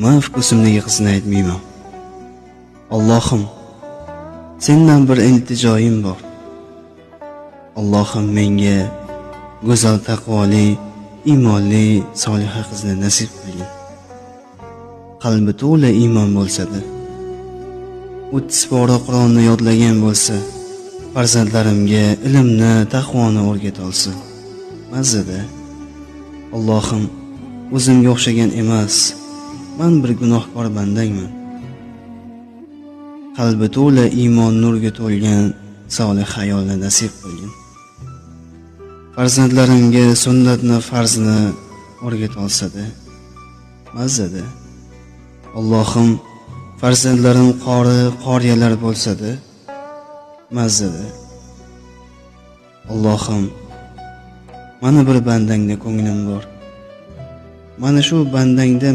men ko'simdagi qizni aytmayman. Allohim, sendan bir iltijoyim bor. Allohim menga go'zal, taqvoli, iymonli, soliha qizni nasib qilgin. Qalbi to'la iymon bo'lsa-da, 30 pora Qur'onni yodlagan bo'lsa, farzandlarimga ilmni, taqvoni o'rgata olsin. Mazza-da. Allohim, o'zimga o'xshagan emas, men bir gunohkor bandangman. Qalbi to'la iymon nurga to'lgan solih ayolni nasib qilgin. Farzandlarimga sunnatni, farzni o'rgata olsa-da, mazza-da. Allohim, farzandlarim qoriyalar bo'lsa-da, mazza-da. Allohim, mana bir bandangda ko'nglim bor. Mana shu bandangda